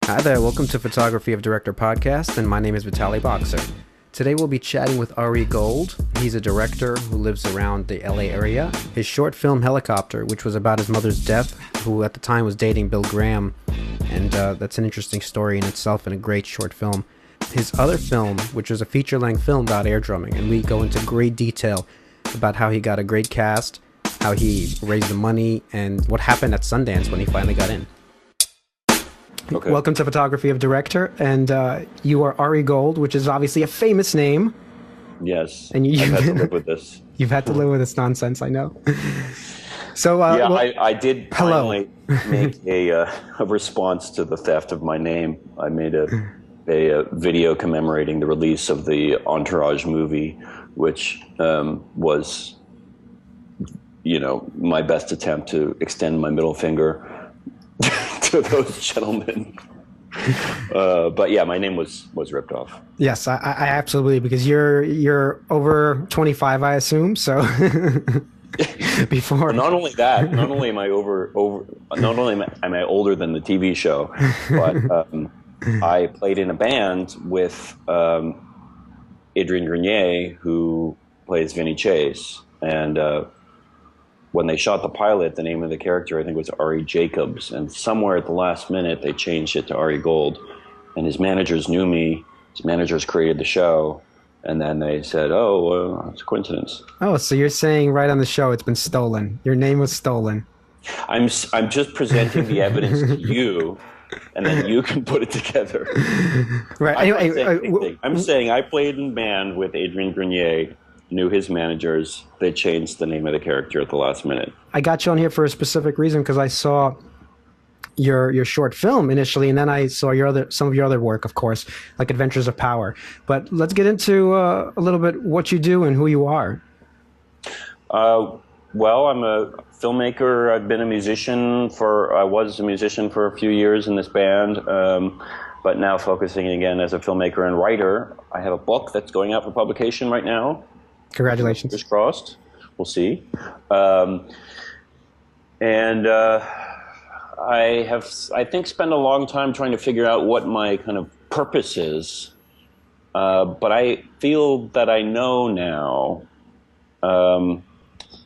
Hi there, welcome to Photography of Director podcast, and my name is Vitaly Bokser. Today we'll be chatting with Ari Gold. He's a director who lives around the LA area. His short film Helicopter, which was about his mother's death, who at the time was dating Bill Graham, and that's an interesting story in itself and a great short film. His other film, which was a feature-length film about air drumming, and we go into great detail about how he got a great cast, how he raised the money, and what happened at Sundance when he finally got in. Okay. Welcome to Photography of Director, and you are Ari Gold, which is obviously a famous name. Yes, and I've had to live with this. You've had to live with this nonsense, I know. So, yeah, well, I did finally make a response to the theft of my name. I made a video commemorating the release of the Entourage movie, which was, my best attempt to extend my middle finger to those gentlemen. But yeah, my name was ripped off. Yes, I absolutely, because you're over 25, I assume. So before, not only that, not only am I not only am I older than the TV show, but I played in a band with Adrian Grenier, who plays Vinny Chase, and when they shot the pilot, the name of the character, I think, was Ari Jacobs. And somewhere at the last minute, they changed it to Ari Gold. And his managers knew me. His managers created the show. And then they said, it's a coincidence. Oh, so you're saying right on the show it's been stolen. Your name was stolen. I'm just presenting the evidence to you, and then you can put it together. Right. I'm saying I played in band with Adrian Grenier, knew his managers. They changed the name of the character at the last minute. I got you on here for a specific reason, because I saw your short film initially, and then I saw some of your other work, of course, like Adventures of Power. But let's get into a little bit what you do and who you are. Well, I'm a filmmaker. I've been a musician I was a musician for a few years in this band, but now focusing again as a filmmaker and writer. I have a book that's going out for publication right now. Congratulations. Fingers crossed. We'll see. I have, I think, spent a long time trying to figure out what my kind of purpose is. But I feel that I know now.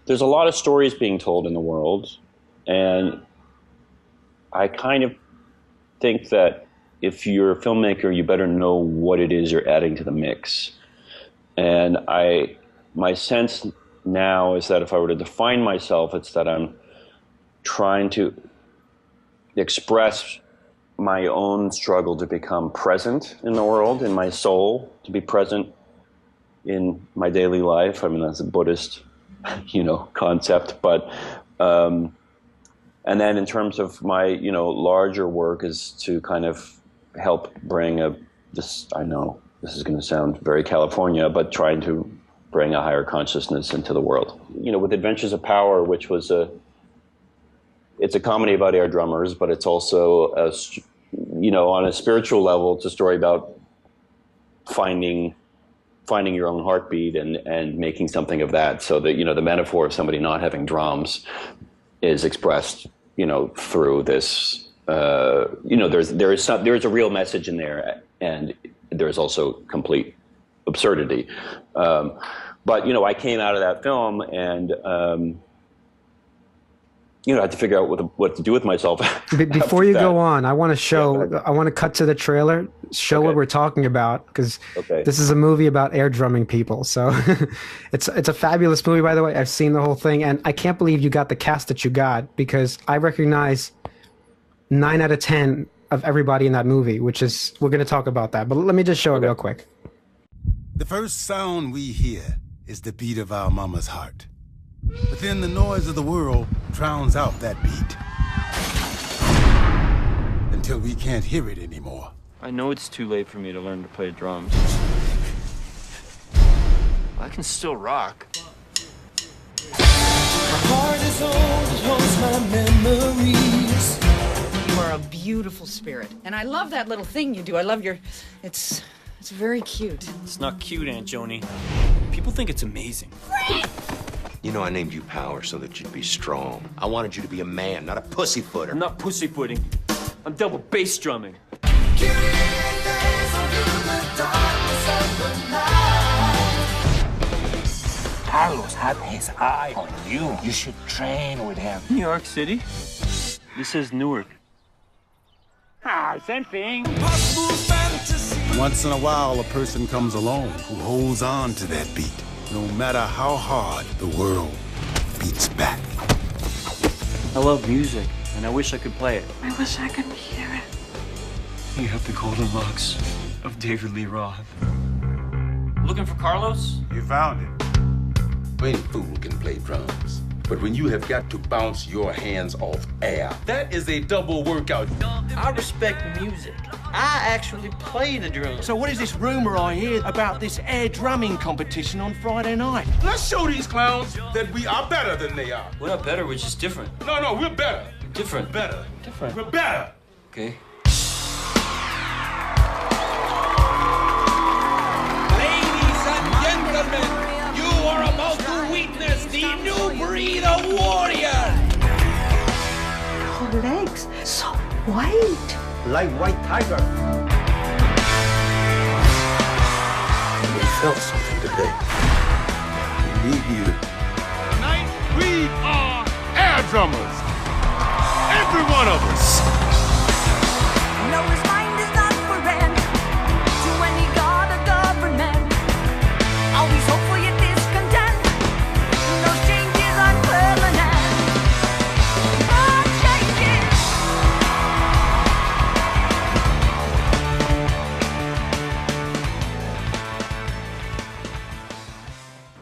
There's a lot of stories being told in the world, and I kind of think that if you're a filmmaker, you better know what it is you're adding to the mix. And my sense now is that if I were to define myself, it's that I'm trying to express my own struggle to become present in the world, in my soul, to be present in my daily life. I mean, that's a Buddhist, concept. But, and then in terms of my, larger work is to kind of help bring I know this is going to sound very California, but trying to bring a higher consciousness into the world. With Adventures of Power, which was it's a comedy about air drummers, but it's also on a spiritual level, it's a story about finding your own heartbeat and making something of that. So that, the metaphor of somebody not having drums is expressed, through this, there is a real message in there, and there's also complete absurdity. But, I came out of that film and, I had to figure out what to do with myself. Before you go on, I want to cut to the trailer, show what we're talking about, because this is a movie about air drumming people. So it's a fabulous movie, by the way. I've seen the whole thing, and I can't believe you got the cast that you got, because I recognize 9 out of 10 of everybody in that movie, we're going to talk about that. But let me just show it real quick. The first sound we hear is the beat of our mama's heart. But then the noise of the world drowns out that beat until we can't hear it anymore. I know it's too late for me to learn to play drums. I can still rock. My heart is old, it holds my memories. You are a beautiful spirit, and I love that little thing you do. I love it's very cute. It's not cute, Aunt Joni. People think it's amazing. I named you Power so that you'd be strong. I wanted you to be a man, not a pussyfooter. I'm not pussyfooting. I'm double bass drumming. Carlos had his eye on you. You should train with him. New York City? This is Newark. Same thing. Once in a while, a person comes along who holds on to that beat, no matter how hard the world beats back. I love music, and I wish I could play it. I wish I could hear it. You have the golden locks of David Lee Roth. Looking for Carlos? You found it. Any fool can play drums. But when you have got to bounce your hands off air, that is a double workout. I respect music. I actually play the drums. So what is this rumor I hear about this air drumming competition on Friday night? Let's show these clowns that we are better than they are. We're not better, we're just different. No, we're better. Different. Better. Different. We're better. Okay. Ladies and gentlemen, you are about to witness the new breed of warrior. Her legs, so white. Like white tiger. We felt something today. We need you. Tonight, we are air drummers. Every one of us. No, his mind is not for rent to any god or government. Always hopeful yet discontent. Those changes are permanent. Oh, changes.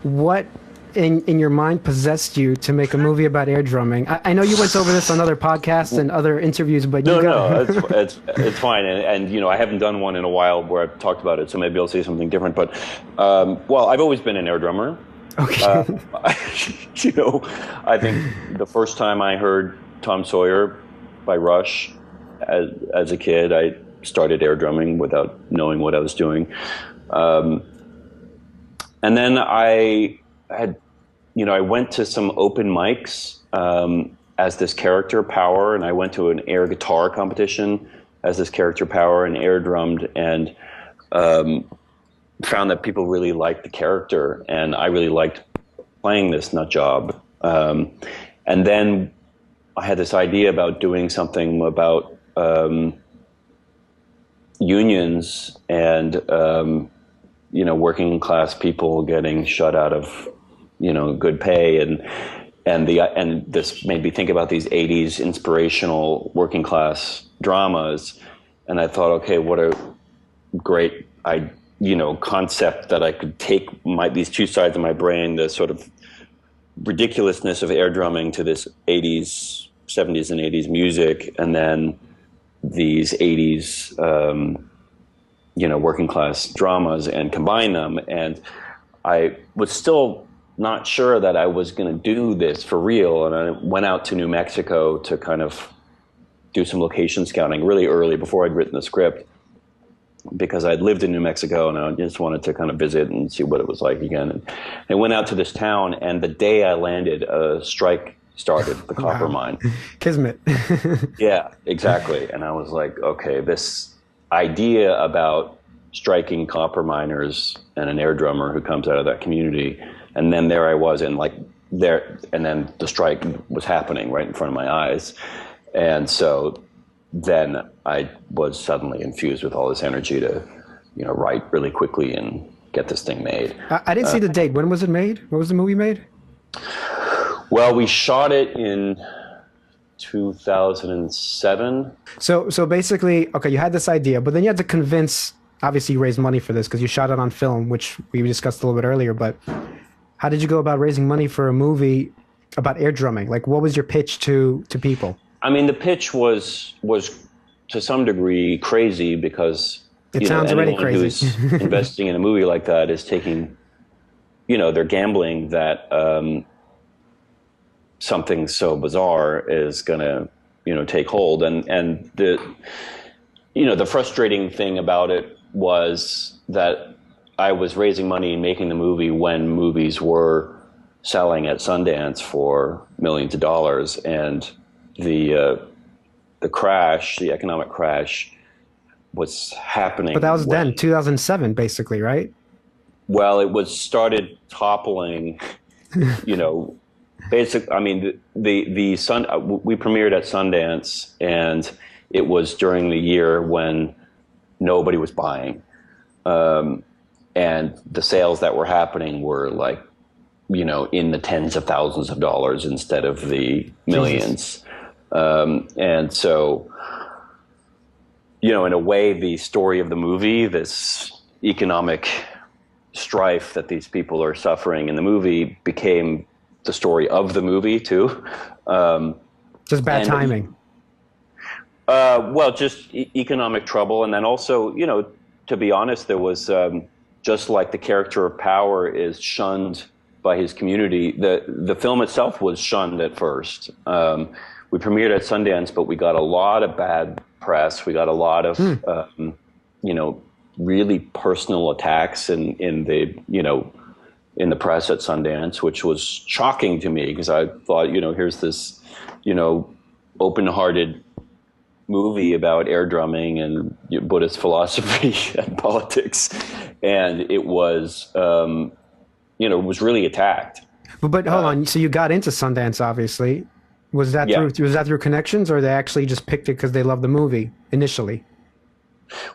What in your mind possessed you to make a movie about air drumming? I know you went over this on other podcasts and other interviews, but No, it's fine. And you know, I haven't done one in a while where I've talked about it, so maybe I'll say something different. But well, I've always been an air drummer. Okay. You know, I think the first time I heard Tom Sawyer by Rush as a kid, I started air drumming without knowing what I was doing. And then I went to some open mics as this character, Power, and I went to an air guitar competition as this character, Power, and air drummed, and found that people really liked the character, and I really liked playing this nut job. And then I had this idea about doing something about unions and working class people getting shut out of good pay, and this made me think about these 80s inspirational working class dramas, and I thought, okay, what a great concept that I could take these two sides of my brain, the sort of ridiculousness of air drumming to this 80s, 70s and 80s music, and then these 80s working class dramas, and combine them. And I was still not sure that I was going to do this for real, and I went out to New Mexico to kind of do some location scouting really early before I'd written the script, because I'd lived in New Mexico and I just wanted to kind of visit and see what it was like again. And I went out to this town, and the day I landed, a strike started at the copper mine. Kismet. Yeah, exactly. And I was like, okay, this idea about striking copper miners and an air drummer who comes out of that community, and then there I was, and then the strike was happening right in front of my eyes. And so then I was suddenly infused with all this energy to, write really quickly and get this thing made. I didn't see the date. When was it made? When was the movie made? Well, we shot it in 2007. So basically, okay, you had this idea, but then you had to convince, obviously you raised money for this because you shot it on film, which we discussed a little bit earlier, but how did you go about raising money for a movie about air drumming? Like, what was your pitch to people? I mean, the pitch was to some degree crazy, because it sounds already crazy. Who's investing in a movie like that is taking, they're gambling that something so bizarre is going to, take hold. And the frustrating thing about it was that I was raising money and making the movie when movies were selling at Sundance for millions of dollars, and the crash, the economic crash, was happening. But that was then 2007, basically, right? Well, it was started toppling, you know, basic. I mean, we premiered at Sundance, and it was during the year when nobody was buying, and the sales that were happening were like, you know, in the tens of thousands of dollars instead of the millions. And so, you know, in a way, the story of the movie, this economic strife that these people are suffering in the movie, became the story of the movie too. Just bad timing. Well, just economic trouble. And then also, you know, to be honest, there was, just like the character of Power is shunned by his community, the film itself was shunned at first. We premiered at Sundance, but we got a lot of bad press. We got a lot of, you know, really personal attacks in the, you know, in the press at Sundance, which was shocking to me because I thought, you know, here's this, you know, open-hearted movie about air drumming and Buddhist philosophy and politics, and it was, you know, was really attacked. But hold on, so you got into Sundance, obviously. Was that through connections, or they actually just picked it because they loved the movie initially?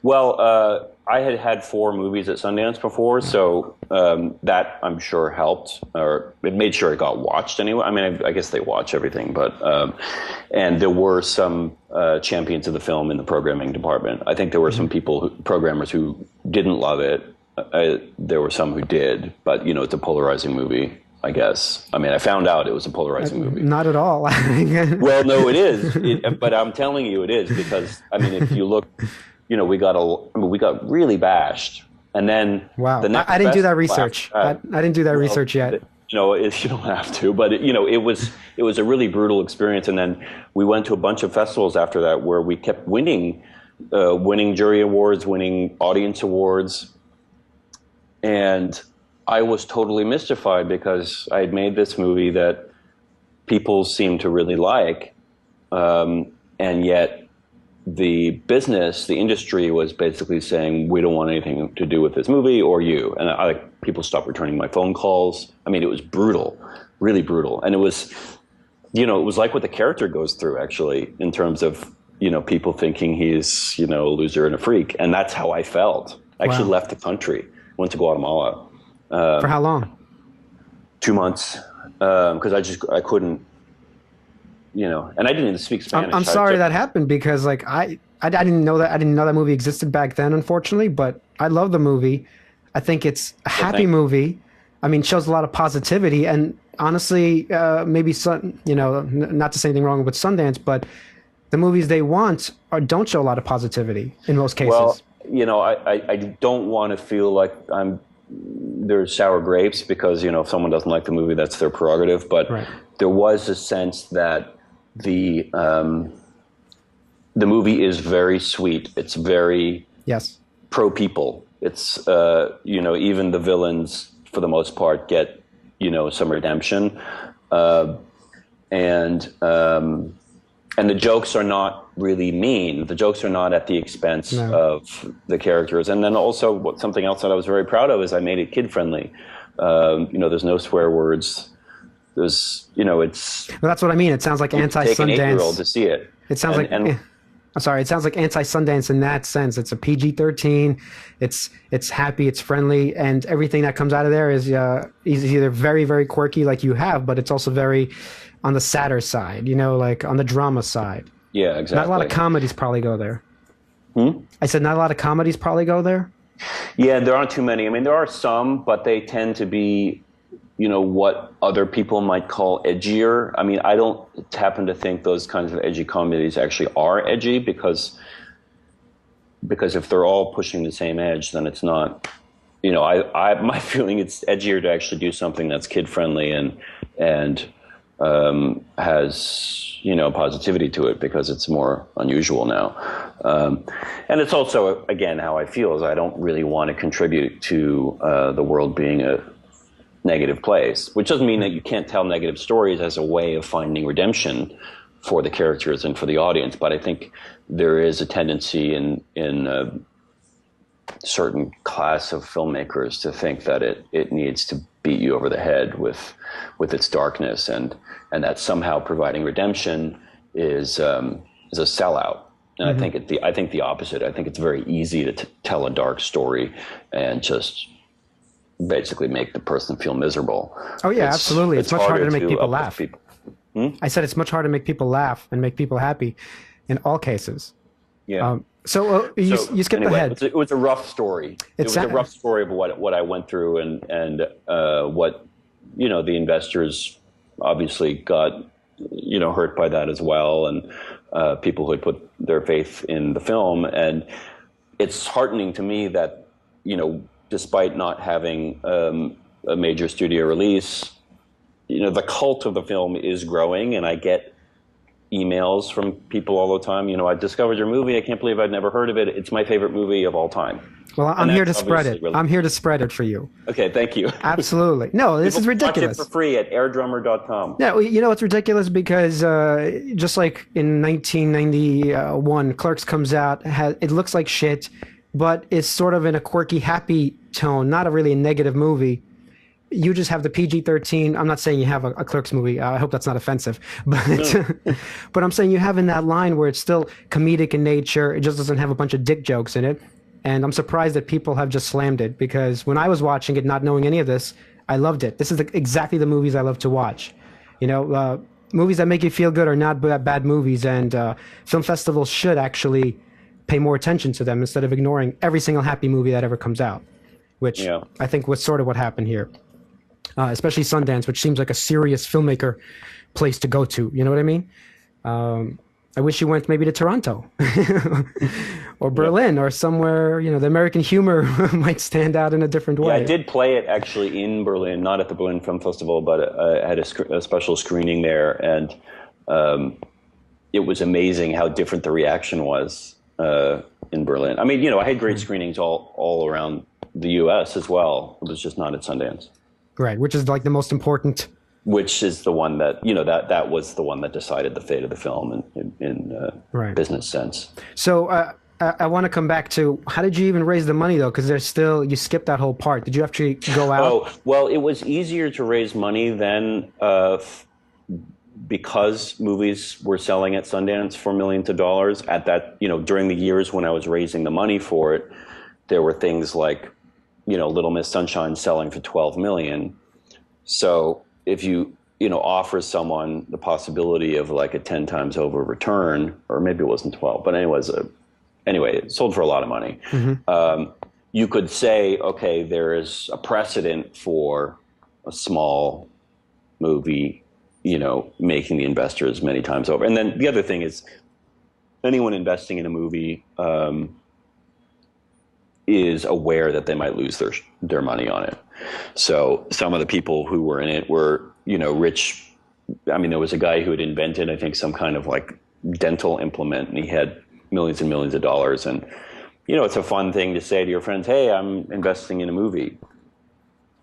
Well, I had 4 movies at Sundance before, so that I'm sure helped, or it made sure it got watched anyway. I mean, I guess they watch everything, but and there were some champions of the film in the programming department. I think there were some programmers who didn't love it. There were some who did, but you know, it's a polarizing movie, I guess. I mean, I found out it was a polarizing movie. Not at all. Well, no, it is. But I'm telling you, it is, because I mean, if you look, you know, we got really bashed, and then wow, I didn't do that research. I didn't do that research yet. You know, you don't have to, but you know, it was a really brutal experience. And then we went to a bunch of festivals after that where we kept winning jury awards, winning audience awards, and I was totally mystified because I had made this movie that people seemed to really like, and yet the industry was basically saying, we don't want anything to do with this movie or you. And people stopped returning my phone calls. I mean, it was brutal, really brutal. And it was, you know, it was like what the character goes through, actually, in terms of, you know, people thinking he's, you know, a loser and a freak. And that's how I felt. I actually left the country, went to Guatemala. For how long? 2 months. Because I couldn't, you know, and I didn't even speak Spanish. I'm sorry that happened, because like I didn't know that movie existed back then, unfortunately, but I love the movie. I think it's a happy movie. I mean, shows a lot of positivity, and honestly, maybe you know, not to say anything wrong with Sundance, but the movies they want don't show a lot of positivity in most cases. Well, you know, I don't want to feel like there's sour grapes, because, you know, if someone doesn't like the movie, that's their prerogative. But there was a sense that the movie is very sweet. It's very pro people. It's you know, even the villains for the most part get, you know, some redemption, and the jokes are not really mean. The jokes are not at the expense of the characters. And then also something else that I was very proud of is I made it kid friendly. You know, there's no swear words. There's, you know, it's. Well, that's what I mean. It sounds like anti-Sundance. Take an 8-year-old to see it. It sounds I'm sorry. It sounds like anti-Sundance in that sense. It's a PG-13. It's happy. It's friendly, and everything that comes out of there is either very, very quirky, like you have, but it's also very on the sadder side. You know, like on the drama side. Yeah, exactly. Not a lot of comedies probably go there. I said not a lot of comedies probably go there. Yeah, there aren't too many. I mean, there are some, but they tend to be, you know, what other people might call edgier. I mean, I don't happen to think those kinds of edgy comedies actually are edgy, because if they're all pushing the same edge, then it's not, you know, my feeling it's edgier to actually do something that's kid friendly and has, you know, positivity to it, because it's more unusual now. And it's also, again, how I feel is I don't really want to contribute to the world being a negative place, which doesn't mean that you can't tell negative stories as a way of finding redemption for the characters and for the audience. But I think there is a tendency in a certain class of filmmakers to think that it needs to beat you over the head with its darkness, and that somehow providing redemption is a sellout. And I think the opposite. I think it's very easy to tell a dark story and just basically make the person feel miserable. Oh yeah, absolutely. It's much harder to make people laugh. People. I said it's much harder to make people laugh and make people happy in all cases. Yeah. You skipped anyway, ahead. It was a rough story. It was a rough story of what I went through and what, the investors obviously got, hurt by that as well. And people who had put their faith in the film. And it's heartening to me that, despite not having a major studio release, the cult of the film is growing, and I get emails from people all the time. I discovered your movie. I can't believe I'd never heard of it. It's my favorite movie of all time. Well, I'm here to spread it. I'm here to spread it for you. Okay, thank you. Absolutely. No, this is ridiculous. Watch it for free at airdrummer.com. Yeah, it's ridiculous because just like in 1991, Clerks comes out. It looks like shit, but it's sort of in a quirky, happy tone, not really a negative movie. You just have the PG-13. I'm not saying you have a Clerks movie. I hope that's not offensive. But but I'm saying you have in that line where it's still comedic in nature. It just doesn't have a bunch of dick jokes in it. And I'm surprised that people have just slammed it, because when I was watching it, not knowing any of this, I loved it. This is exactly the movies I love to watch. Movies that make you feel good are not bad movies, and film festivals should actually pay more attention to them instead of ignoring every single happy movie that ever comes out, which I think was sort of what happened here. Especially Sundance, which seems like a serious filmmaker place to go to. You know what I mean? I wish you went maybe to Toronto or Berlin or somewhere, the American humor might stand out in a different way. Yeah, I did play it actually in Berlin, not at the Berlin Film Festival, but I had a special screening there. And it was amazing how different the reaction was in Berlin. I mean, I had great screenings all around the U.S. as well. It was just not at Sundance. Right, which is like the most important. Which is the one that, that was the one that decided the fate of the film in business sense. So I want to come back to, how did you even raise the money, though? Because you skipped that whole part. Did you actually go out? Oh, well, it was easier to raise money then because movies were selling at Sundance for millions of dollars. At that, during the years when I was raising the money for it, there were things like, Little Miss Sunshine selling for $12 million. So if you offer someone the possibility of like a 10 times over return, or maybe it wasn't 12, but anyway, it sold for a lot of money. Mm-hmm. You could say, okay, there is a precedent for a small movie, making the investors many times over. And then the other thing is, anyone investing in a movie is aware that they might lose their money on it. So some of the people who were in it were, rich. I mean, there was a guy who had invented, I think, some kind of like dental implement, and he had millions and millions of dollars. And, it's a fun thing to say to your friends, hey, I'm investing in a movie.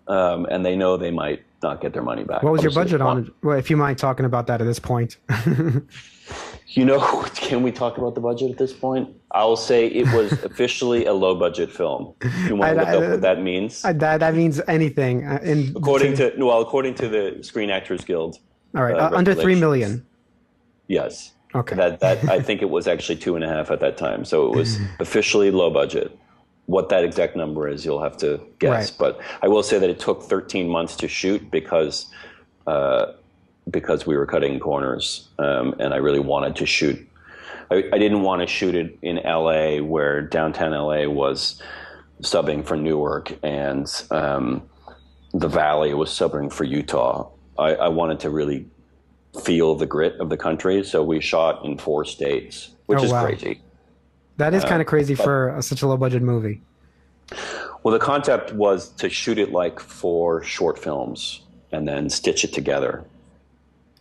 And they know they might not get their money back. What was your budget on it? Well, if you mind talking about that at this point. Can we talk about the budget at this point? I'll say it was officially a low-budget film. You want to look up what that means? That means anything. According to the Screen Actors Guild. All right, under $3 million. Yes. Okay. That I think it was actually 2.5 at that time. So it was officially low budget. What that exact number is, you'll have to guess. Right. But I will say that it took 13 months to shoot because we were cutting corners, and I really wanted to shoot. I didn't want to shoot it in LA, where downtown LA was subbing for Newark, and the Valley was subbing for Utah. I wanted to really feel the grit of the country, so we shot in 4 states, which is crazy. That is kind of crazy for such a low-budget movie. Well, the concept was to shoot it like 4 short films and then stitch it together.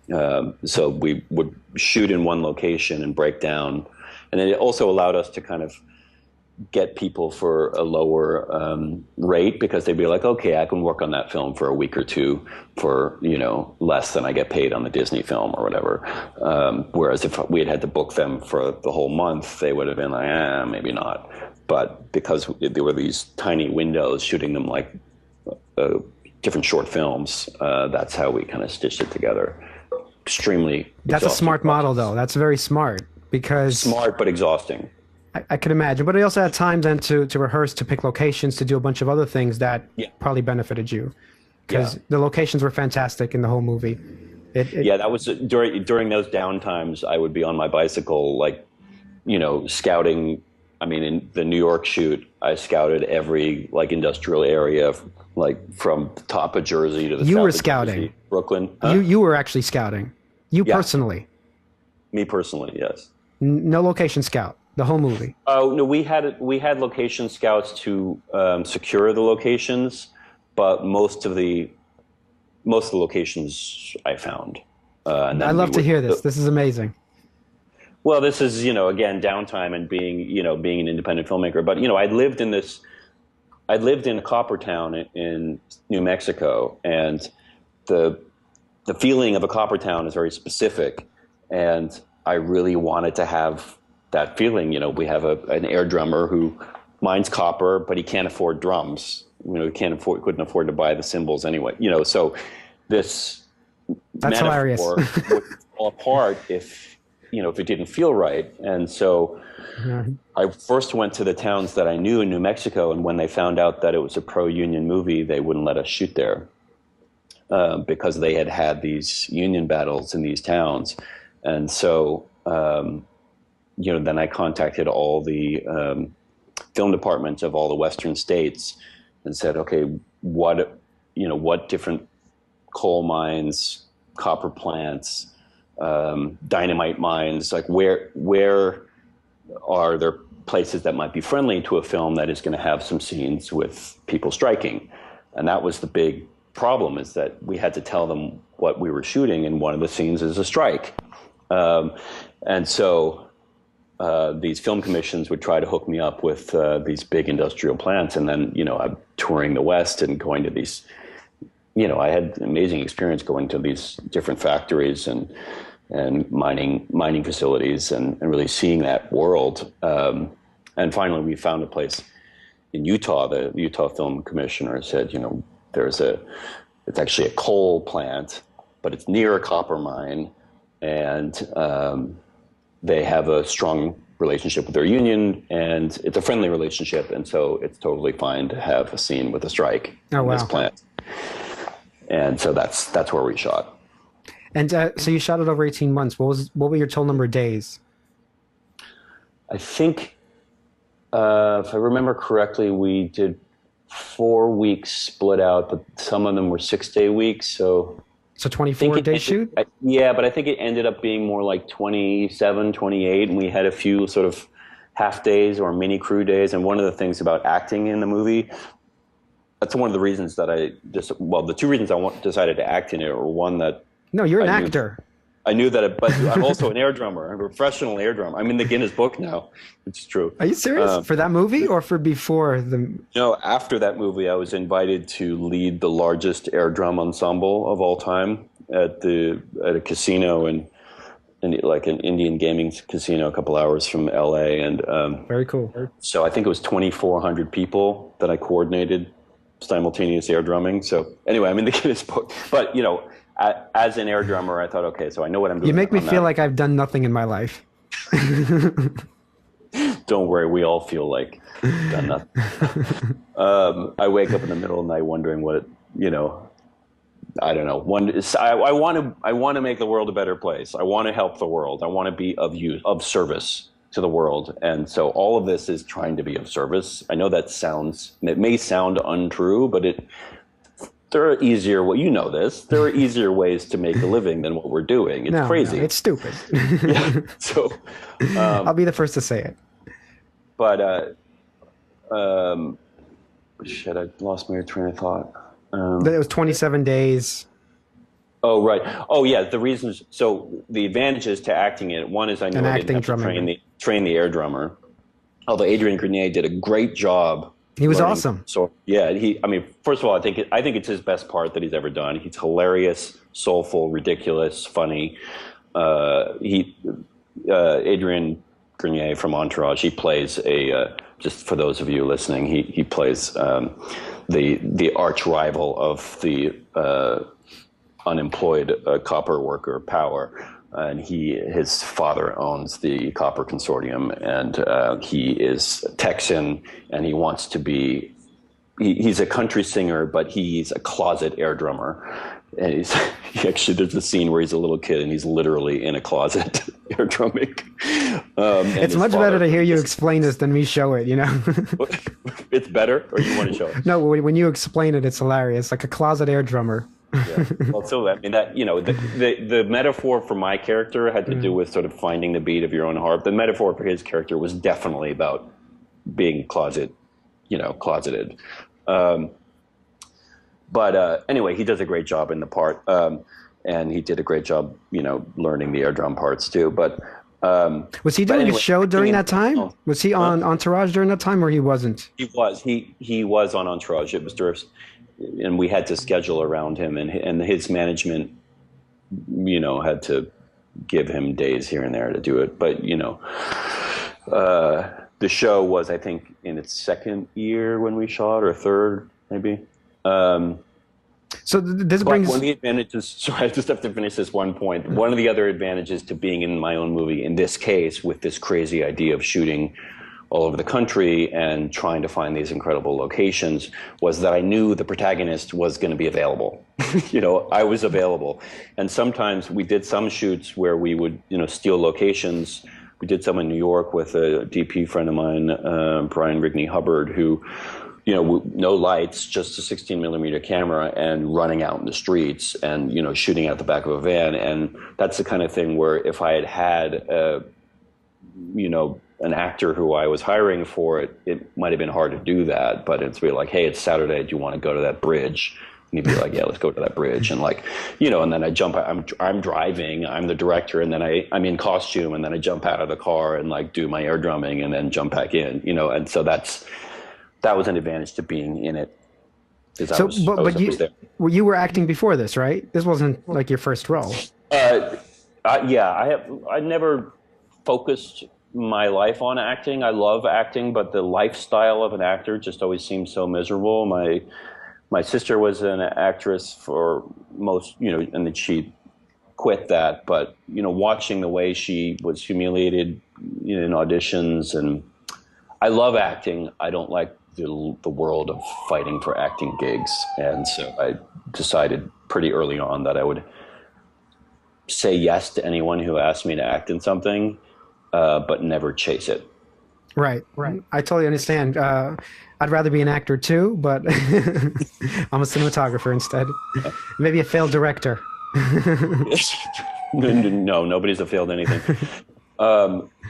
So we would shoot in one location and break down. And then it also allowed us to kind of get people for a lower rate because they'd be like, okay, I can work on that film for a week or two for, less than I get paid on the Disney film or whatever. Whereas if we had to book them for the whole month, they would have been like, maybe not. But because there were these tiny windows shooting them like different short films, that's how we kind of stitched it together. Extremely. That's a smart model, though. That's very smart because smart but exhausting. I could imagine, but I also had time then to rehearse, to pick locations, to do a bunch of other things that probably benefited you, because the locations were fantastic in the whole movie. That was during those downtimes. I would be on my bicycle, scouting. I mean, in the New York shoot, I scouted every industrial area, from the top of Jersey to the south. You were of scouting Jersey, Brooklyn. Huh? You were actually scouting. You personally. Me personally, yes. No location scout. The whole movie. Oh no, we had location scouts to secure the locations, but most of the locations I found. And I love to hear this. This is amazing. Well, this is again downtime and being an independent filmmaker. But I'd lived in a copper town in New Mexico, and the feeling of a copper town is very specific, and I really wanted to have that feeling. We have an air drummer who mines copper, but he can't afford drums. He couldn't afford to buy the cymbals anyway. So this that's hilarious. would fall apart if it didn't feel right. And so I first went to the towns that I knew in New Mexico, and when they found out that it was a pro-union movie, they wouldn't let us shoot there because they had these union battles in these towns. And so then I contacted all the film departments of all the Western states and said, okay, what different coal mines, copper plants, dynamite mines, where are there places that might be friendly to a film that is going to have some scenes with people striking? And that was the big problem, is that we had to tell them what we were shooting, and one of the scenes is a strike. And so these film commissions would try to hook me up with these big industrial plants, and then I'm touring the West and going to these. I had an amazing experience going to these different factories and mining facilities and really seeing that world. And finally, we found a place in Utah. The Utah Film Commissioner said, it's actually a coal plant, but it's near a copper mine, and they have a strong relationship with their union, and it's a friendly relationship, and so it's totally fine to have a scene with a strike in this plant. And so that's where we shot. And so you shot it over 18 months. What were your total number of days? I think, if I remember correctly, we did 4 weeks split out, but some of them were 6-day weeks. So 24-day shoot? But I think it ended up being more like 27, 28, and we had a few sort of half days or mini crew days. And one of the things about acting in the movie, that's one of the reasons that the two reasons I decided to act in it were one that. No, you're an actor. I knew that, but I'm also an air drummer. I'm a professional air drummer. I'm in the Guinness Book now. It's true. Are you serious? For that movie or for before the? No, after that movie, I was invited to lead the largest air drum ensemble of all time at a casino in like an Indian gaming casino a couple hours from LA, and very cool. So I think it was 2,400 people that I coordinated simultaneous air drumming. So anyway, I'm in the Guinness Book, but as an air drummer, I thought, okay, so I know what I'm doing. You make me feel like I've done nothing in my life. Don't worry, we all feel like done nothing. I wake up in the middle of the night wondering what, I don't know. I want to make the world a better place. I want to help the world. I want to be of service to the world. And so all of this is trying to be of service. I know it may sound untrue, but there are easier, there are easier ways to make a living than what we're doing. It's crazy. No, it's stupid. Yeah. So I'll be the first to say it. But I lost my train of thought. It was 27 days. Oh, right. Oh, yeah. The reasons. So the advantages to acting it. One is I knew I didn't have to train the air drummer. although Adrian Grenier did a great job. He was awesome. So yeah, first of all, I think it's his best part that he's ever done. He's hilarious, soulful, ridiculous, funny. Adrian Grenier from Entourage, he plays just for those of you listening, he plays the arch rival of the unemployed copper worker Power. And his father owns the Copper Consortium, and he is Texan, and he wants to be. He's a country singer, but he's a closet air drummer. And there's a scene where he's a little kid and he's literally in a closet air drumming. It's much better to hear you explain this than me show it, you know? It's better, or you want to show it? No, when you explain it, it's hilarious. Like a closet air drummer. Yeah. Well, so I mean that the metaphor for my character had to do with sort of finding the beat of your own harp. The metaphor for his character was definitely about being closeted. But anyway, he does a great job in the part, and he did a great job, learning the air drum parts too. But was he doing a show during that time? Was he on Entourage during that time, or he wasn't? He was. He was on Entourage. It was during, and we had to schedule around him, and his management, had to give him days here and there to do it. But the show was, I think, in its second year when we shot, or third, maybe. So this brings. One of the advantages. Sorry, I just have to finish this one point. One of the other advantages to being in my own movie, in this case, with this crazy idea of shooting all over the country and trying to find these incredible locations, was that I knew the protagonist was going to be available. I was available, and sometimes we did some shoots where we would, steal locations. We did some in New York with a DP friend of mine, Brian Rigney Hubbard, who. No lights, just a 16 millimeter camera, and running out in the streets and, shooting out the back of a van. And that's the kind of thing where if I had an actor who I was hiring for it, it might have been hard to do that. But it's really like, hey, it's Saturday. Do you want to go to that bridge? And he'd be like, yeah, let's go to that bridge. And and then I jump, I'm driving, I'm the director, and then I'm in costume, and then I jump out of the car and do my air drumming and then jump back in, and so that was an advantage to being in it. You were acting before this, right? This wasn't like your first role. I never focused my life on acting. I love acting, but the lifestyle of an actor just always seems so miserable. My sister was an actress for most, and then she quit that. But watching the way she was humiliated in auditions, and I love acting. I don't like the world of fighting for acting gigs. And so I decided pretty early on that I would say yes to anyone who asked me to act in something, but never chase it. Right. I totally understand. I'd rather be an actor too, but I'm a cinematographer instead. Maybe a failed director. No, nobody's a failed anything.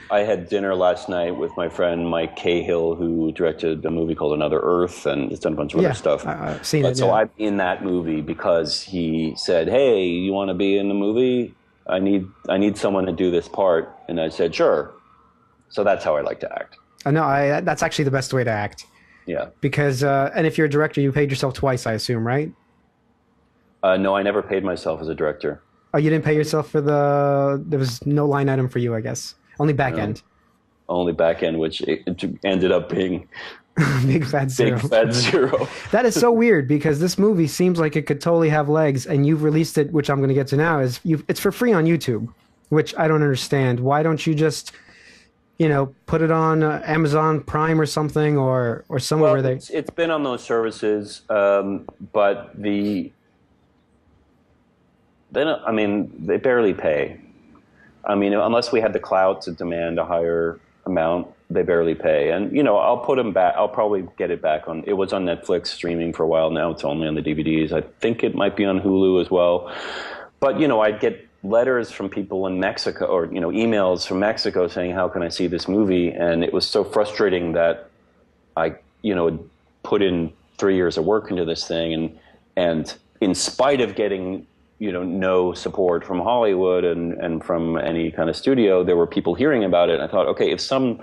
I had dinner last night with my friend Mike Cahill, who directed a movie called Another Earth, and has done a bunch of other stuff. I've seen it. So I'm in that movie because he said, "Hey, you want to be in the movie? I need someone to do this part." And I said, "Sure." So that's how I like to act. That's actually the best way to act. Yeah. Because and if you're a director, you paid yourself twice, I assume, right? No, I never paid myself as a director. Oh, you didn't pay yourself for there was no line item for you, I guess. Only back end. Only back end, which it ended up being Big Fat Zero. Big Fat Zero. That is so weird because this movie seems like it could totally have legs, and you've released it, which I'm going to get to now, it's for free on YouTube, which I don't understand. Why don't you just, put it on Amazon Prime or something, or somewhere where they... It's been on those services, but they barely pay. Unless we had the clout to demand a higher amount, they barely pay. And, I'll put them back. I'll probably get it back on. It was on Netflix streaming for a while. Now it's only on the DVDs. I think it might be on Hulu as well. But, I'd get letters from people in Mexico or, emails from Mexico saying, how can I see this movie? And it was so frustrating that I, put in 3 years of work into this thing. And in spite of getting no support from Hollywood and from any kind of studio, there were people hearing about it. And I thought, okay, if some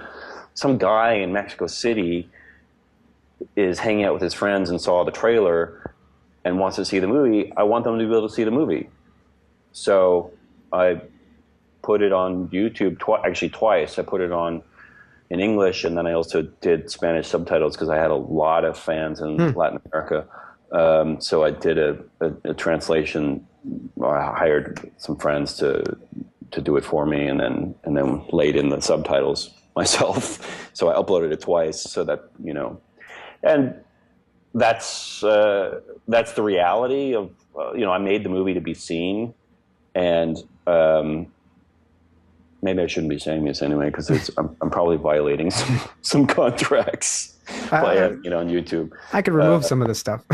some guy in Mexico City is hanging out with his friends and saw the trailer and wants to see the movie, I want them to be able to see the movie. So I put it on YouTube twice. I put it on in English, and then I also did Spanish subtitles because I had a lot of fans in Latin America. So I did a translation. I hired some friends to do it for me, and then laid in the subtitles myself. So I uploaded it twice, so that, you know, and that's the reality of you know, I made the movie to be seen, and maybe I shouldn't be saying this anyway because I'm probably violating some contracts by having it on YouTube. I could remove some of this stuff.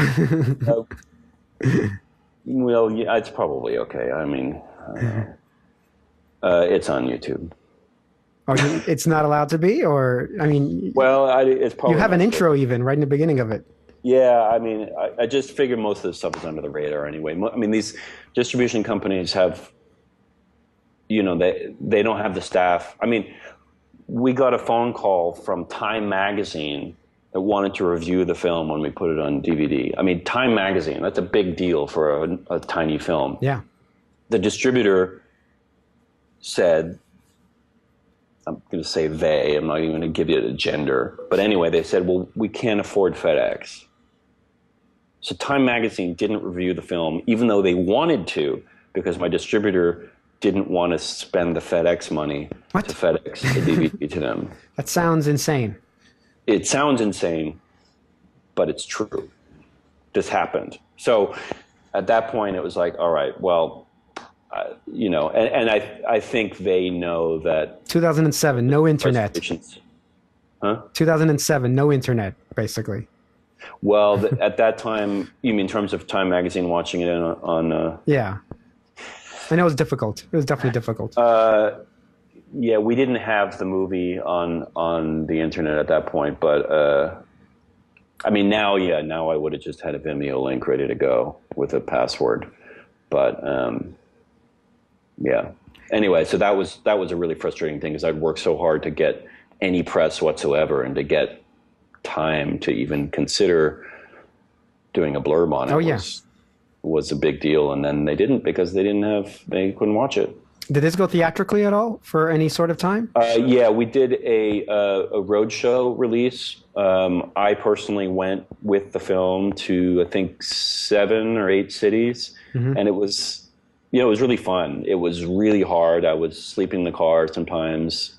Well, yeah, it's probably okay. I mean, it's on YouTube. Oh, it's not allowed to be, or I mean, well, it's probably you have an intro even right in the beginning of it. Yeah, I mean, I just figured most of this stuff is under the radar anyway. I mean, these distribution companies have, you know, they don't have the staff. I mean, we got a phone call from Time Magazine that wanted to review the film when we put it on DVD. I mean, Time Magazine, that's a big deal for a tiny film. Yeah. The distributor said, I'm going to say they, I'm not even going to give you the gender. But anyway, they said, well, we can't afford FedEx. So Time Magazine didn't review the film, even though they wanted to, because my distributor didn't want to spend the FedEx money to FedEx the DVD to them. That sounds insane. It sounds insane, but it's true. This happened. So at that point, it was like, all right, well, you know, and I think they know that. 2007, no internet. Huh? 2007, no internet, basically. Well, at that time, you mean in terms of Time Magazine watching it on yeah. I know it was difficult. It was definitely difficult. Yeah, we didn't have the movie on the internet at that point, but I mean, now I would have just had a Vimeo link ready to go with a password. But yeah. Anyway, so that was a really frustrating thing because I'd worked so hard to get any press whatsoever and to get time to even consider doing a blurb on it was a big deal, and then they didn't because they couldn't watch it. Did this go theatrically at all for any sort of time? Yeah, we did a roadshow release. I personally went with the film to, I think, 7 or 8 cities, and it was, you know, it was really fun. It was really hard. I was sleeping in the car sometimes.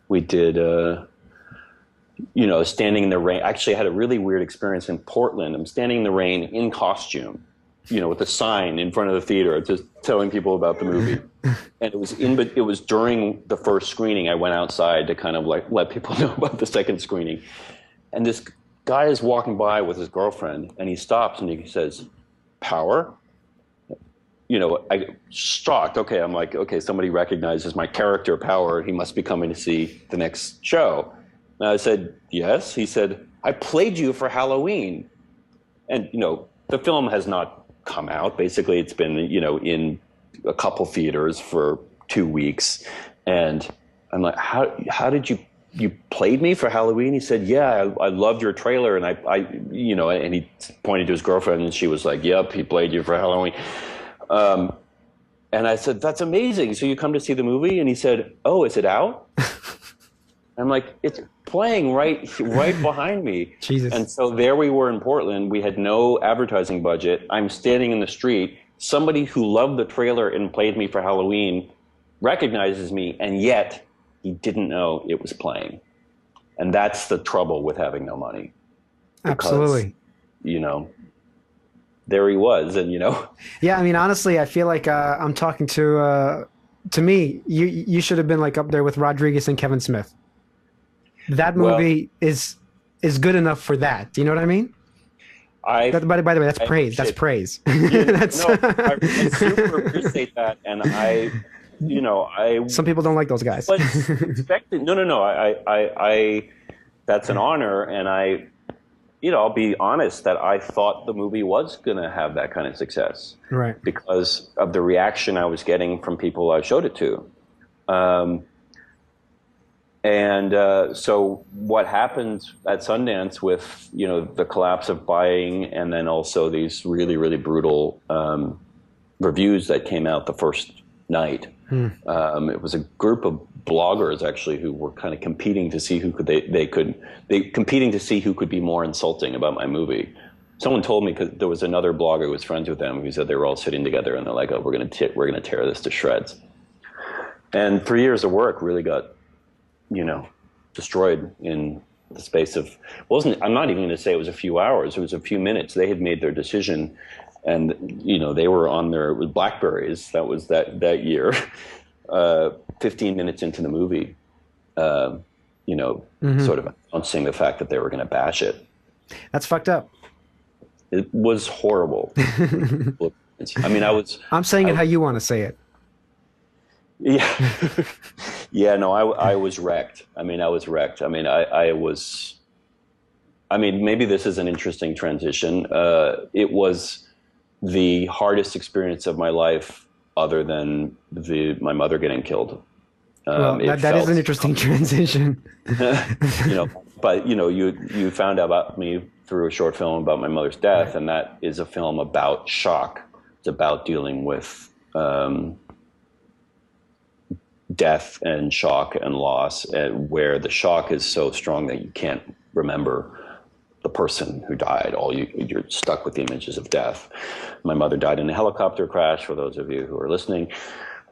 We did, you know, standing in the rain. Actually, I had a really weird experience in Portland. I'm standing in the rain in costume, you know, with a sign in front of the theater, just telling people about the movie. And it was during the first screening. I went outside to kind of like let people know about the second screening. And this guy is walking by with his girlfriend, and he stops and he says, "Power?" You know, I shocked. Okay, I'm like, okay, somebody recognizes my character, Power. He must be coming to see the next show. And I said, yes. He said, I played you for Halloween. And, you know, the film has not come out. Basically, it's been, you know, in a couple theaters for 2 weeks. And I'm like, how did you played me for Halloween? He said, yeah, I loved your trailer. And I, you know, and he pointed to his girlfriend and she was like, yep, he played you for Halloween. And I said, that's amazing. So you come to see the movie? And he said, oh, is it out? I'm like, it's playing right behind me. Jesus. And so there we were in Portland. We had no advertising budget. I'm standing in the street. Somebody who loved the trailer and played me for Halloween recognizes me, and yet he didn't know it was playing. And that's the trouble with having no money. Because, absolutely. You know, there he was, and you know. Yeah, I mean, honestly, I feel like I'm talking to me, you should have been like up there with Rodriguez and Kevin Smith. That movie is good enough for that. Do you know what I mean? By the way, that's praise. That's praise. I super appreciate that, and I some people don't like those guys. Expected. No. I that's an honor, and I'll be honest that I thought the movie was going to have that kind of success, right? Because of the reaction I was getting from people I showed it to. And so what happened at Sundance with, the collapse of buying and then also these really, really brutal reviews that came out the first night. It was a group of bloggers actually who were kind of competing to see who could be more insulting about my movie. Someone told me, because there was another blogger who was friends with them, who said they were all sitting together and they're like, "Oh, we're gonna tear this to shreds." And 3 years of work really got, destroyed in the space of, I'm not even going to say it was a few hours. It was a few minutes. They had made their decision, and they were on their Blackberries. That was that year. 15 minutes into the movie, sort of announcing the fact that they were going to bash it. That's fucked up. It was horrible. I'm saying it how you want to say it. Yeah. Yeah, no, I was wrecked. Maybe this is an interesting transition. It was the hardest experience of my life other than my mother getting killed. That is an interesting transition. But you found out about me through a short film about my mother's death, and that is a film about shock. It's about dealing with death and shock and loss, where the shock is so strong that you can't remember the person who died. You're stuck with the images of death. My mother died in a helicopter crash, for those of you who are listening,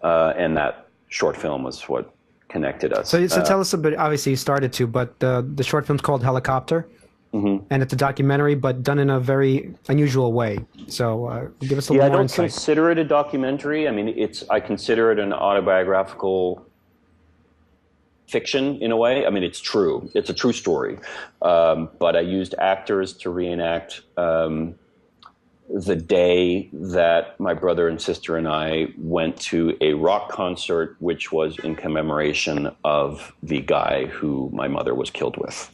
and that short film was what connected us. So tell us a bit. Obviously, you started to, but the short film's called Helicopter, and it's a documentary, but done in a very unusual way. So give us a little more insight. I don't consider it a documentary. I consider it an autobiographical fiction in a way. It's true. It's a true story. But I used actors to reenact the day that my brother and sister and I went to a rock concert, which was in commemoration of the guy who my mother was killed with.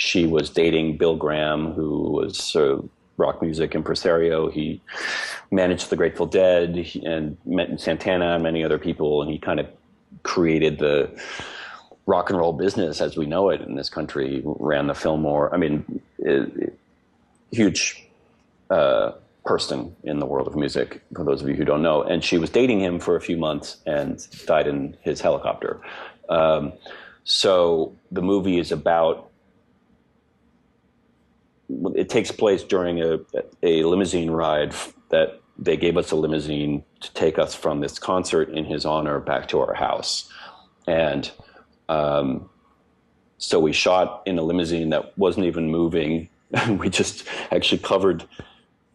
She was dating Bill Graham, who was a rock music impresario. He managed the Grateful Dead and met Santana and many other people, and he kind of created the rock and roll business as we know it in this country. Ran the Fillmore. Huge person in the world of music, for those of you who don't know. And she was dating him for a few months and died in his helicopter. So the movie is about, it takes place during a limousine ride that they gave us a limousine to take us from this concert in his honor back to our house. And so we shot in a limousine that wasn't even moving. We just actually covered